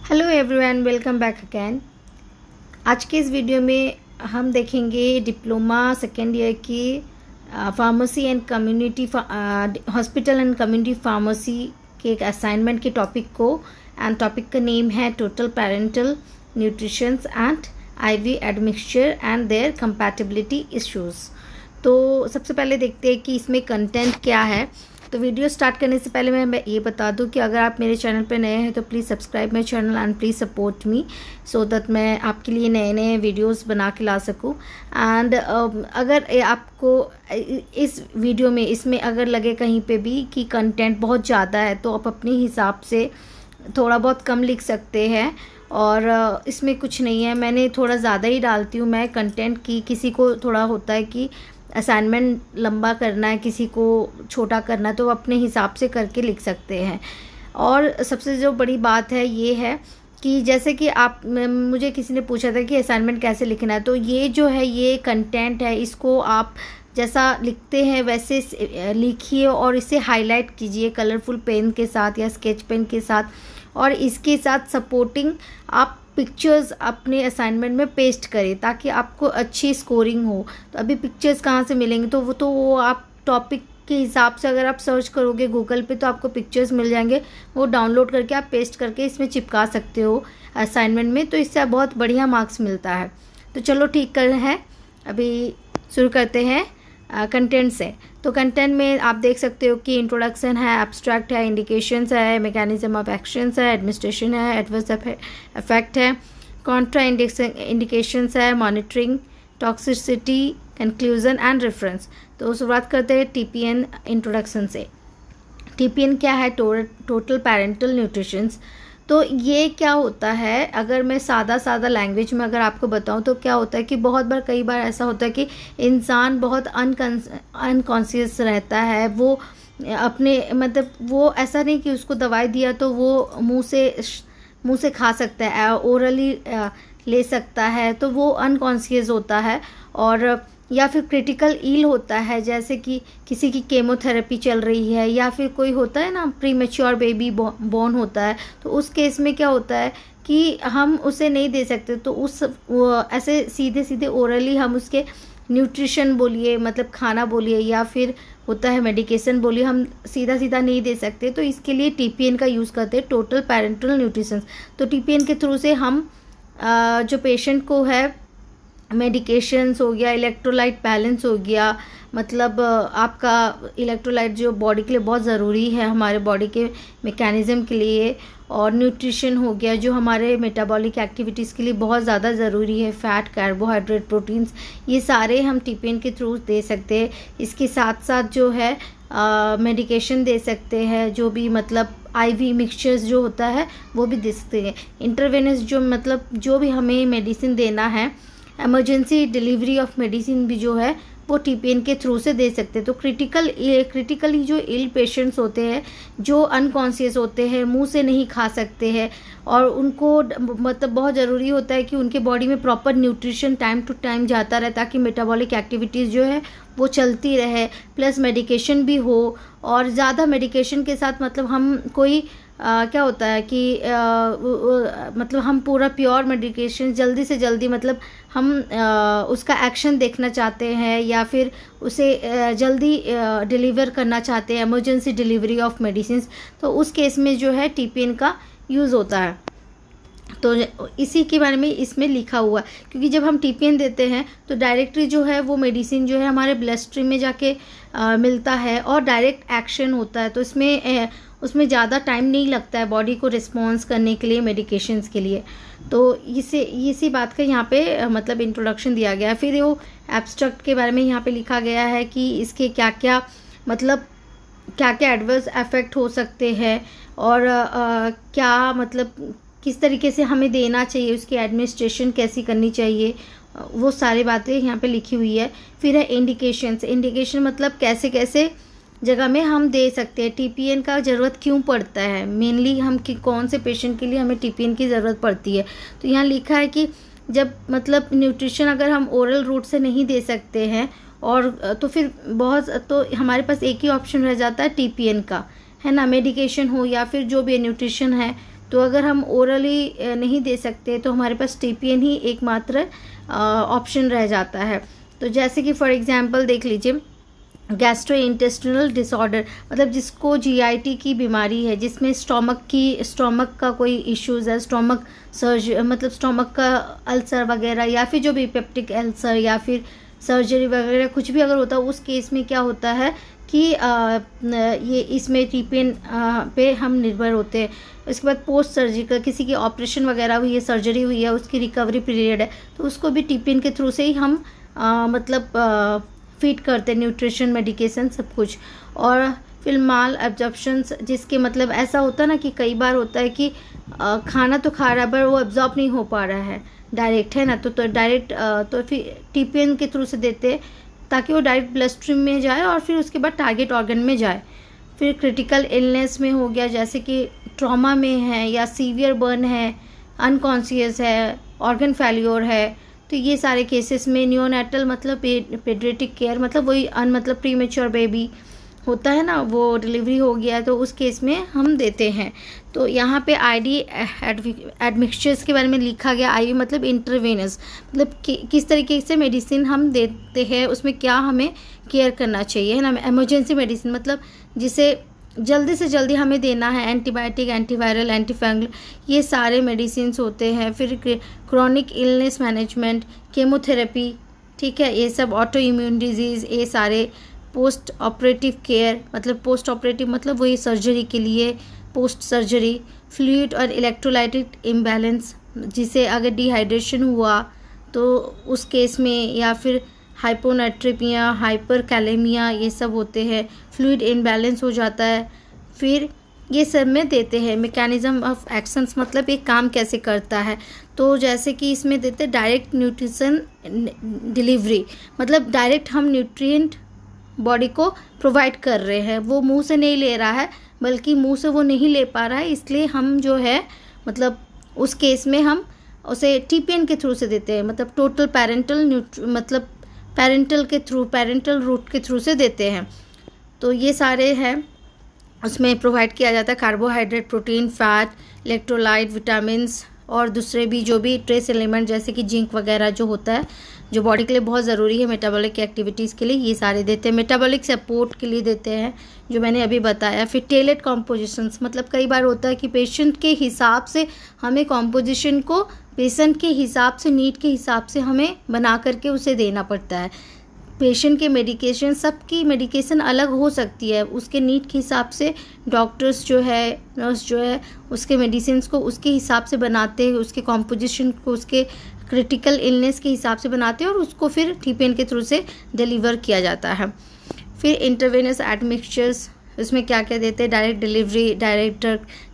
Hello everyone, welcome back again. आज के इस वीडियो में हम देखेंगे डिप्लोमा सेकेंड ईयर की pharmacy and community hospital and community pharmacy के एक असाइनमेंट के टॉपिक को। एंड टॉपिक का नेम है total parenteral nutrition and IV admixture and their compatibility issues. तो सबसे पहले देखते हैं कि इसमें कंटेंट क्या है। तो वीडियो स्टार्ट करने से पहले मैं ये बता दूं कि अगर आप मेरे चैनल पर नए हैं तो please subscribe my channel and please support me so that मैं आपके लिए नए नए वीडियोस बना के ला सकूं। एंड अगर आपको इस वीडियो में इसमें अगर लगे कहीं पे भी कि कंटेंट बहुत ज़्यादा है तो आप अपने हिसाब से थोड़ा बहुत कम लिख सकते हैं। और इसमें कुछ नहीं है, मैंने थोड़ा ज़्यादा ही डालती हूँ मैं कंटेंट की। किसी को थोड़ा होता है कि असाइनमेंट लंबा करना है, किसी को छोटा करना है, तो अपने हिसाब से करके लिख सकते हैं। और सबसे जो बड़ी बात है ये है कि जैसे कि मुझे किसी ने पूछा था कि असाइनमेंट कैसे लिखना है, तो ये जो है ये कंटेंट है, इसको आप जैसा लिखते हैं वैसे लिखिए और इसे हाईलाइट कीजिए कलरफुल पेन के साथ या स्केच पेन के साथ। और इसके साथ सपोर्टिंग आप पिक्चर्स अपने असाइनमेंट में पेस्ट करें ताकि आपको अच्छी स्कोरिंग हो। तो अभी पिक्चर्स कहाँ से मिलेंगे, तो वो आप टॉपिक के हिसाब से अगर आप सर्च करोगे गूगल पे तो आपको पिक्चर्स मिल जाएंगे, वो डाउनलोड करके आप पेस्ट करके इसमें चिपका सकते हो असाइनमेंट में। तो इससे बहुत बढ़िया मार्क्स मिलता है। तो चलो ठीक कर हैं, अभी शुरू करते हैं कंटेंट से। तो कंटेंट में आप देख सकते हो कि इंट्रोडक्शन है, एब्स्ट्रैक्ट है, इंडिकेशंस है, मैकेनिज्म ऑफ एक्शंस है, एडमिनिस्ट्रेशन है, एडवर्स इफेक्ट है, कॉन्ट्रा इंडिकेशंस है, monitoring, toxicity, conclusion and reference. तो शुरुआत करते हैं टीपीएन इंट्रोडक्शन से। टीपीएन क्या है? Total parental nutritions. तो ये क्या होता है, अगर मैं सादा लैंग्वेज में अगर आपको बताऊं तो क्या होता है कि बहुत बार कई बार ऐसा होता है कि इंसान बहुत अनकॉन्शियस रहता है। वो अपने मतलब वो ऐसा नहीं कि उसको दवाई दिया तो वो मुंह से खा सकता है, ओरली ले सकता है, तो वो अनकॉन्शियस होता है। और या फिर क्रिटिकल इल होता है, जैसे कि किसी की केमोथेरेपी चल रही है, या फिर कोई होता है ना प्रीमेच्योर बेबी बॉर्न होता है, तो उस केस में क्या होता है कि हम उसे नहीं दे सकते। तो ऐसे सीधे ओरली हम उसके न्यूट्रिशन बोलिए, मतलब खाना बोलिए, या फिर होता है मेडिकेशन बोलिए, हम सीधा नहीं दे सकते। तो इसके लिए टीपीएन का यूज़ करते हैं, टोटल पेरेंटल न्यूट्रिशन। तो टीपीएन के थ्रू से हम जो पेशेंट को है मेडिकेशंस हो गया, इलेक्ट्रोलाइट बैलेंस हो गया, मतलब आपका इलेक्ट्रोलाइट जो बॉडी के लिए बहुत ज़रूरी है, हमारे बॉडी के मैकेनिज़्म के लिए, और न्यूट्रिशन हो गया जो हमारे मेटाबॉलिक एक्टिविटीज़ के लिए बहुत ज़्यादा ज़रूरी है, फैट, कार्बोहाइड्रेट, प्रोटीन्स, ये सारे हम टीपीएन के थ्रू दे सकते हैं। इसके साथ साथ जो है मेडिकेशन दे सकते हैं, जो भी मतलब आईवी मिक्सचर्स जो होता है वो भी दे सकते हैं। इंटरवेनस जो मतलब जो भी हमें मेडिसिन देना है, इमरजेंसी डिलीवरी ऑफ मेडिसिन भी जो है वो टीपीएन के थ्रू से दे सकते हैं। तो क्रिटिकली जो इल पेशेंट्स होते हैं, जो अनकॉन्शियस होते हैं, मुंह से नहीं खा सकते हैं, और उनको मतलब बहुत ज़रूरी होता है कि उनके बॉडी में proper nutrition time to time जाता रहे ताकि मेटाबॉलिक एक्टिविटीज़ जो है वो चलती रहे, प्लस मेडिकेशन भी हो। और ज़्यादा मेडिकेशन के साथ मतलब हम कोई क्या होता है कि मतलब हम पूरा प्योर मेडिकेशन जल्दी से जल्दी मतलब हम उसका एक्शन देखना चाहते हैं, या फिर उसे जल्दी डिलीवर करना चाहते हैं, इमरजेंसी डिलीवरी ऑफ मेडिसिन, तो उस केस में जो है टीपीएन का यूज़ होता है। तो इसी के बारे में इसमें लिखा हुआ है, क्योंकि जब हम टीपीएन देते हैं तो डायरेक्टली जो है वो मेडिसिन जो है हमारे ब्लड स्ट्रीम में जाके मिलता है और डायरेक्ट एक्शन होता है। तो उसमें ज़्यादा टाइम नहीं लगता है बॉडी को रिस्पॉन्स करने के लिए मेडिकेशंस के लिए। तो इसी बात का यहाँ पे मतलब इंट्रोडक्शन दिया गया है। फिर वो एब्स्ट्रैक्ट के बारे में यहाँ पे लिखा गया है कि इसके क्या क्या एडवर्स इफेक्ट हो सकते हैं, और क्या मतलब किस तरीके से हमें देना चाहिए, उसकी एडमिनिस्ट्रेशन कैसी करनी चाहिए, वो सारी बातें यहाँ पे लिखी हुई है। फिर है इंडिकेशन मतलब कैसे जगह में हम दे सकते हैं, टीपीएन का ज़रूरत क्यों पड़ता है, मेनली हम कौन से पेशेंट के लिए हमें टीपीएन की ज़रूरत पड़ती है। तो यहाँ लिखा है कि जब मतलब न्यूट्रिशन अगर हम ओरल रूट से नहीं दे सकते हैं और तो फिर तो हमारे पास एक ही ऑप्शन रह जाता है टीपीएन का, है ना, मेडिकेशन हो या फिर जो भी न्यूट्रिशन है। तो अगर हम ओरली नहीं दे सकते तो हमारे पास टीपीएन ही एकमात्र ऑप्शन रह जाता है। तो जैसे कि फॉर एग्जांपल देख लीजिए, गैस्ट्रोइंटेस्टिनल डिसऑर्डर, मतलब जिसको जीआईटी की बीमारी है, जिसमें स्टोमक का कोई इश्यूज़ है, मतलब स्टोमक का अल्सर वगैरह, या फिर जो भी पेप्टिक अल्सर या फिर सर्जरी वगैरह कुछ भी अगर होता है, उस केस में क्या होता है कि ये इसमें टीपीएन पे हम निर्भर होते हैं। उसके बाद पोस्ट सर्जिकल, किसी की ऑपरेशन वगैरह हुई है, सर्जरी हुई है, उसकी रिकवरी पीरियड है, तो उसको भी टीपीएन के थ्रू से ही हम फीड करते हैं, न्यूट्रिशन, मेडिकेशन, सब कुछ। और फिर माल एब्जॉर्प्शंस, जिसके मतलब ऐसा होता है ना कि कई बार होता है कि खाना तो खा रहा है पर वो एब्जॉर्ब नहीं हो पा रहा है डायरेक्ट, है ना, तो डायरेक्ट तो फिर टीपीएन के थ्रू से देते हैं ताकि वो डायरेक्ट ब्लड स्ट्रीम में जाए और फिर उसके बाद टारगेट ऑर्गन में जाए। फिर क्रिटिकल इलनेस में हो गया, जैसे कि ट्रॉमा में है या सीवियर बर्न है, अनकॉन्शियस है, ऑर्गन फेल्योर है, तो ये सारे केसेस में नियोनेटल मतलब पेडियाट्रिक केयर, मतलब वही मतलब प्रीमेच्योर बेबी होता है ना, वो डिलीवरी हो गया है, तो उस केस में हम देते हैं। तो यहाँ पे आईडी एडमिक्सचर्स के बारे में लिखा गया। आईवी मतलब इंटरवेनस, मतलब किस तरीके से मेडिसिन हम देते हैं, उसमें क्या हमें केयर करना चाहिए, है ना। इमरजेंसी मेडिसिन मतलब जिसे जल्दी से जल्दी हमें देना है, एंटीबायोटिक, एंटीवायरल, एंटीफंगल, ये सारे मेडिसिन होते हैं। फिर क्रॉनिक इलनेस मैनेजमेंट, केमोथेरेपी, ठीक है, ये सब, ऑटो इम्यून डिजीज़, ये सारे। पोस्ट ऑपरेटिव केयर मतलब पोस्ट ऑपरेटिव मतलब वही सर्जरी के लिए, पोस्ट सर्जरी। फ्लूइड और इलेक्ट्रोलाइटिक इम्बैलेंस, जिसे अगर डिहाइड्रेशन हुआ तो उस केस में, या फिर हाइपोनाइट्रेमिया, हाइपरकैलेमिया, ये सब होते हैं, फ्लूइड इम्बैलेंस हो जाता है। फिर ये सब में देते हैं। मैकेनिज्म ऑफ एक्शंस मतलब एक काम कैसे करता है, तो जैसे कि इसमें देते हैं डायरेक्ट न्यूट्रिशन डिलीवरी, मतलब डायरेक्ट हम न्यूट्रिएंट बॉडी को प्रोवाइड कर रहे हैं, वो मुंह से नहीं ले रहा है, बल्कि मुंह से वो नहीं ले पा रहा है, इसलिए हम जो है मतलब उस केस में हम उसे टीपीएन के थ्रू से देते हैं, मतलब टोटल मतलब पेरेंटल रूट के थ्रू से देते हैं। तो ये सारे हैं, उसमें प्रोवाइड किया जाता है carbohydrate, protein, fat, electrolyte, vitamins और दूसरे भी जो भी ट्रेस एलिमेंट जैसे कि जिंक वगैरह जो होता है, जो बॉडी के लिए बहुत ज़रूरी है मेटाबॉलिक एक्टिविटीज़ के लिए, ये सारे देते हैं। मेटाबॉलिक सपोर्ट के लिए देते हैं, जो मैंने अभी बताया। फिर टेलेड कॉम्पोजिशंस, मतलब कई बार होता है कि पेशेंट के हिसाब से हमें कॉम्पोजिशन को पेशेंट के हिसाब से, नीड के हिसाब से हमें बना करके उसे देना पड़ता है। पेशेंट के मेडिकेशन, सबकी मेडिकेशन अलग हो सकती है, उसके नीड के हिसाब से डॉक्टर्स जो है, नर्स जो है, उसके मेडिसिन को उसके हिसाब से बनाते हैं, उसके कॉम्पोजिशन को उसके क्रिटिकल इलनेस के हिसाब से बनाते हैं और उसको फिर टीपीएन के थ्रू से डिलीवर किया जाता है। फिर इंटरवेनस एडमिक्सचर्स, उसमें क्या क्या देते हैं, डायरेक्ट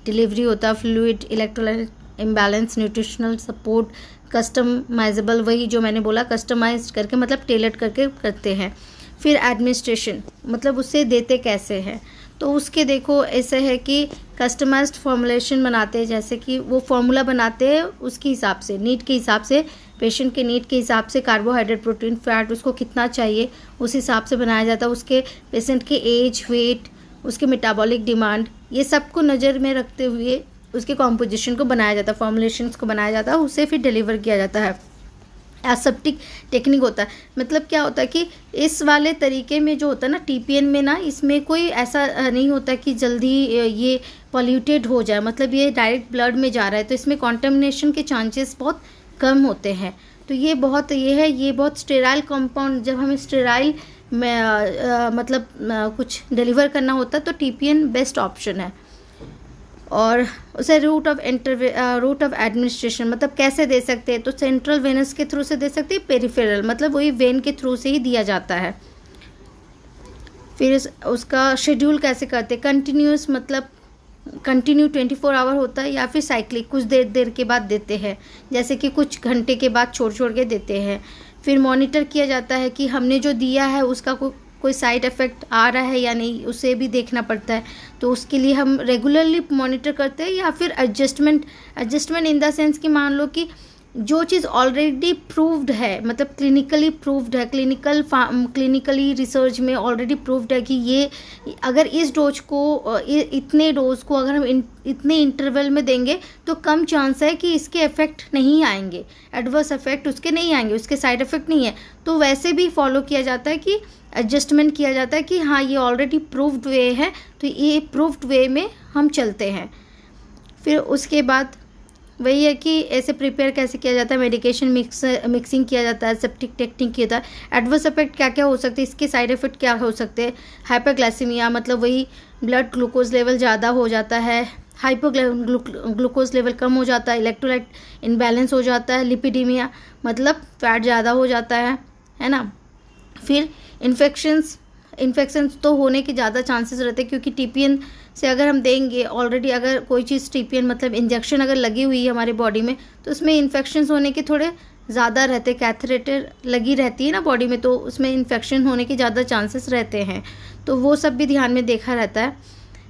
डिलीवरी होता है, fluid, electrolyte imbalance, nutritional support, customisable, वही जो मैंने बोला कस्टमाइज करके मतलब टेलर करके करते हैं। फिर एडमिनिस्ट्रेशन, मतलब उससे देते कैसे हैं, तो उसके देखो ऐसे है कि कस्टमाइज्ड फॉर्मुलेशन बनाते हैं, जैसे कि वो फॉर्मूला बनाते हैं उसके हिसाब से, नीड के हिसाब से, पेशेंट के नीड के हिसाब से, कार्बोहाइड्रेट, प्रोटीन, फैट उसको कितना चाहिए उस हिसाब से बनाया जाता है, उसके पेशेंट के एज, वेट, उसके मेटाबॉलिक डिमांड, ये सब को नज़र में रखते हुए उसके कॉम्पोजिशन को बनाया जाता है, फॉर्मुलेशंस को बनाया जाता है, उसे फिर डिलीवर किया जाता है। एसेप्टिक टेक्निक होता है, मतलब क्या होता है कि इस वाले तरीके में जो होता है ना टीपीएन में ना, इसमें कोई ऐसा नहीं होता कि जल्दी ये पॉल्यूटेड हो जाए, मतलब ये डायरेक्ट ब्लड में जा रहा है, तो इसमें कॉन्टेमिनेशन के चांसेस बहुत कम होते हैं। तो ये बहुत स्टेराइल कंपाउंड, जब हमें स्टेराइल में मतलब कुछ डिलीवर करना होता है तो टीपीएन बेस्ट ऑप्शन है। और उसे रूट ऑफ एडमिनिस्ट्रेशन, मतलब कैसे दे सकते हैं, तो सेंट्रल वेनस के थ्रू से दे सकते हैं, पेरिफेरल मतलब वही वेन के थ्रू से ही दिया जाता है। फिर उसका शेड्यूल कैसे करते हैं, कंटिन्यूस मतलब कंटिन्यू 24 आवर होता है, या फिर साइक्लिक कुछ देर के बाद देते हैं, जैसे कि कुछ घंटे के बाद छोड़ के देते हैं। फिर मॉनिटर किया जाता है कि हमने जो दिया है उसका कोई साइड इफ़ेक्ट आ रहा है या नहीं, उसे भी देखना पड़ता है, तो उसके लिए हम रेगुलरली मॉनिटर करते हैं। या फिर एडजस्टमेंट इन द सेंस कि मान लो कि जो चीज़ ऑलरेडी प्रूव्ड है, मतलब क्लिनिकली प्रूव्ड है, क्लिनिकली रिसर्च में ऑलरेडी प्रूव्ड है कि ये अगर इस डोज को इतने डोज को अगर हम इतने इंटरवल में देंगे तो कम चांस है कि इसके इफेक्ट नहीं आएंगे, एडवर्स इफेक्ट उसके नहीं आएंगे, उसके साइड इफेक्ट नहीं है। तो वैसे भी फॉलो किया जाता है कि एडजस्टमेंट किया जाता है कि हाँ ये ऑलरेडी प्रूव्ड वे है तो ये प्रूव्ड वे में हम चलते हैं। फिर उसके बाद वही है कि ऐसे प्रिपेयर कैसे किया जाता है, मेडिकेशन मिक्सिंग किया जाता है, सेप्टिक टेक्निक किया जाता है। एडवर्स इफेक्ट क्या क्या हो सकते हैं, इसके साइड इफेक्ट क्या हो सकते हैं, हाइपरग्लाइसीमिया मतलब वही ब्लड ग्लूकोज लेवल ज़्यादा हो जाता है, ग्लूकोज लेवल कम हो जाता है, इलेक्ट्रोलाइट इनबैलेंस हो जाता है, लिपिडीमिया मतलब फैट ज़्यादा हो जाता है ना। फिर इन्फेक्शंस तो होने के ज़्यादा चांसेस रहते हैं क्योंकि टीपीएन से अगर हम देंगे ऑलरेडी, अगर कोई चीज़ टीपीएन मतलब इंजेक्शन अगर लगी हुई है हमारे बॉडी में तो उसमें इन्फेक्शंस होने के थोड़े ज़्यादा रहते, कैथेटर लगी रहती है ना बॉडी में, तो उसमें इन्फेक्शन होने के ज़्यादा चांसेस रहते हैं, तो वो सब भी ध्यान में देखा रहता है।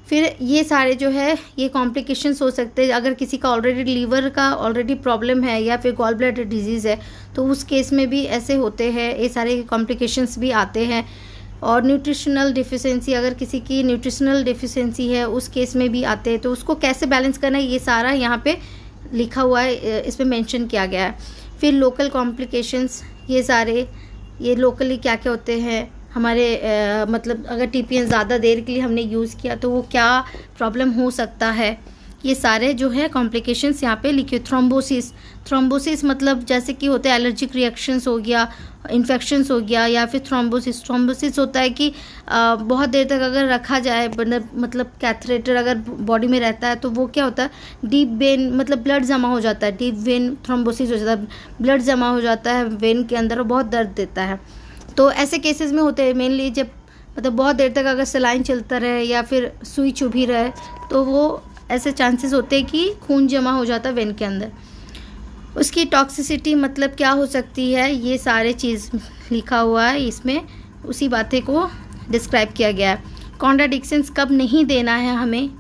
फिर ये सारे जो है ये कॉम्प्लिकेशंस हो सकते हैं, अगर किसी का ऑलरेडी लीवर का ऑलरेडी प्रॉब्लम है या फिर गॉल ब्लैडर डिजीज़ है तो उस केस में भी ऐसे होते हैं, ये सारे कॉम्प्लिकेशंस भी आते हैं। और न्यूट्रिशनल डिफिशिएंसी, अगर किसी की न्यूट्रिशनल डिफिशिएंसी है उस केस में भी आते हैं, तो उसको कैसे बैलेंस करना है ये सारा यहाँ पे लिखा हुआ है, इसमें मेंशन किया गया है। फिर लोकल कॉम्प्लिकेशंस, ये सारे ये लोकली क्या क्या होते हैं हमारे मतलब अगर टीपीएन ज़्यादा देर के लिए हमने यूज़ किया तो वो क्या प्रॉब्लम हो सकता है, ये सारे जो है कॉम्प्लिकेशंस यहाँ पे लिखे। थ्रोम्बोसिस मतलब जैसे कि होते हैं एलर्जिक रिएक्शंस हो गया, इन्फेक्शंस हो गया, या फिर थ्रोम्बोसिस होता है कि बहुत देर तक अगर रखा जाए मतलब कैथेटर अगर बॉडी में रहता है तो वो क्या होता है, डीप वेन मतलब ब्लड जमा हो जाता है, डीप वेन थ्रोम्बोसिस हो जाता है, ब्लड जमा हो जाता है वेन के अंदर और बहुत दर्द देता है। तो ऐसे केसेस में होते हैं मेनली जब मतलब बहुत देर तक अगर सलाइन चलता रहे या फिर सुई चुभी रहे तो वो ऐसे चांसेस होते हैं कि खून जमा हो जाता है वेन के अंदर। उसकी टॉक्सिसिटी मतलब क्या हो सकती है, ये सारे चीज़ लिखा हुआ है इसमें, उसी बातें को डिस्क्राइब किया गया है। कॉन्ट्राडिक्शंस कब नहीं देना है हमें,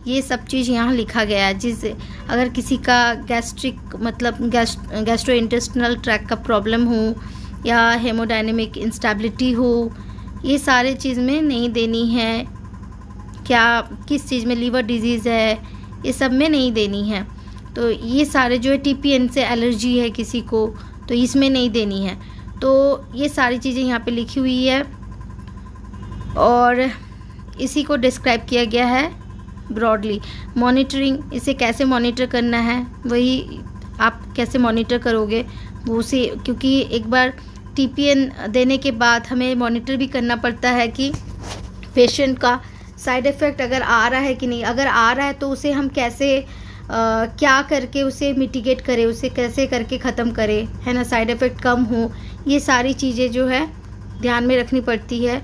ये सब चीज़ यहाँ लिखा गया है। जिससे अगर किसी का गैस्ट्रिक मतलब गैस्ट्रोइंटेस्टिनल ट्रैक का प्रॉब्लम हो या हेमोडायनेमिक इंस्टेबिलिटी हो, ये सारे चीज़ में नहीं देनी है। क्या किस चीज़ में लीवर डिजीज़ है, ये सब में नहीं देनी है। तो ये सारे जो है टीपीएन से एलर्जी है किसी को तो इसमें नहीं देनी है। तो ये सारी चीज़ें यहाँ पे लिखी हुई है और इसी को डिस्क्राइब किया गया है ब्रॉडली। मॉनिटरिंग, इसे कैसे मॉनिटर करना है, वही आप कैसे मॉनिटर करोगे वो से, क्योंकि एक बार टीपीएन देने के बाद हमें मॉनिटर भी करना पड़ता है कि पेशेंट का साइड इफ़ेक्ट अगर आ रहा है कि नहीं, अगर आ रहा है तो उसे हम कैसे क्या करके उसे मिटिगेट करें, उसे कैसे करके ख़त्म करें, है ना, साइड इफ़ेक्ट कम हो। ये सारी चीज़ें जो है ध्यान में रखनी पड़ती है,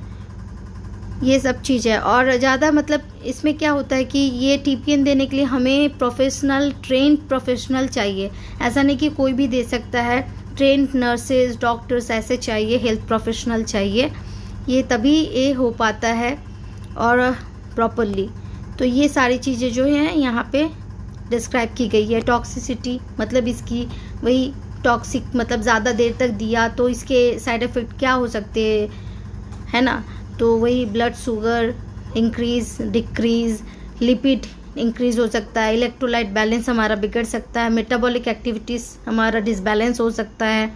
ये सब चीज़ है। और ज़्यादा मतलब इसमें क्या होता है कि ये टीपीएन देने के लिए हमें ट्रेंड प्रोफेशनल चाहिए, ऐसा नहीं कि कोई भी दे सकता है। ट्रेंड नर्सेज, डॉक्टर्स ऐसे चाहिए, हेल्थ प्रोफेशनल चाहिए, ये तभी ये हो पाता है और प्रॉपरली। तो ये सारी चीज़ें जो हैं यहाँ पे डिस्क्राइब की गई है। टॉक्सिसिटी मतलब इसकी वही टॉक्सिक मतलब ज़्यादा देर तक दिया तो इसके साइड इफ़ेक्ट क्या हो सकते हैं, है ना। तो वही blood sugar increase decrease, lipid increase हो सकता है, इलेक्ट्रोलाइट बैलेंस हमारा बिगड़ सकता है, मेटाबॉलिक एक्टिविटीज़ हमारा डिसबैलेंस हो सकता है।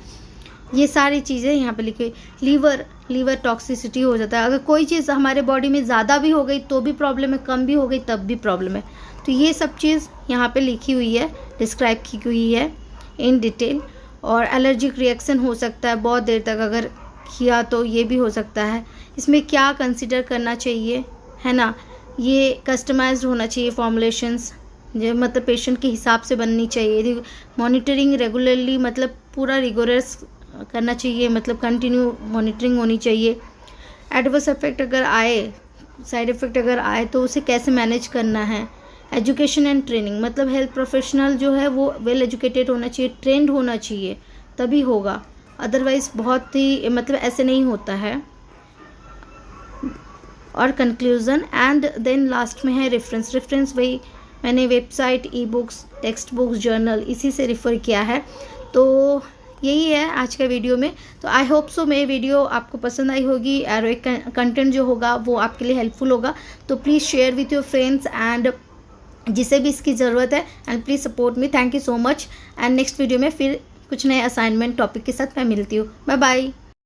ये सारी चीज़ें यहाँ पे लिखी। लीवर टॉक्सिसिटी हो जाता है, अगर कोई चीज़ हमारे बॉडी में ज़्यादा भी हो गई तो भी प्रॉब्लम है, कम भी हो गई तब भी प्रॉब्लम है। तो ये सब चीज़ यहाँ पे लिखी हुई है, डिस्क्राइब की हुई है इन डिटेल। और एलर्जिक रिएक्शन हो सकता है बहुत देर तक अगर किया तो ये भी हो सकता है। इसमें क्या कंसिडर करना चाहिए, है ना, ये कस्टमाइज्ड होना चाहिए फॉर्मुलेशंस, जो मतलब पेशेंट के हिसाब से बननी चाहिए। मॉनिटरिंग रेगुलरली मतलब पूरा रिगोरस करना चाहिए, मतलब कंटिन्यू मॉनिटरिंग होनी चाहिए। एडवर्स इफेक्ट अगर आए, साइड इफ़ेक्ट अगर आए तो उसे कैसे मैनेज करना है। एजुकेशन एंड ट्रेनिंग मतलब हेल्थ प्रोफेशनल जो है वो वेल एजुकेटेड होना चाहिए, ट्रेंड होना चाहिए, तभी होगा, अदरवाइज़ बहुत ही मतलब ऐसे नहीं होता है। और कंक्लूज़न एंड देन लास्ट में है रेफरेंस वही मैंने website, e books, text books, journal इसी से रेफ़र किया है। तो यही है आज का वीडियो में। तो आई होप सो मेरी वीडियो आपको पसंद आई होगी और एक कंटेंट जो होगा वो आपके लिए हेल्पफुल होगा। तो please share with your friends and जिसे भी इसकी ज़रूरत है, and please support me. Thank you so much. And next video में फिर कुछ नए असाइनमेंट टॉपिक के साथ मैं मिलती हूँ। Bye bye.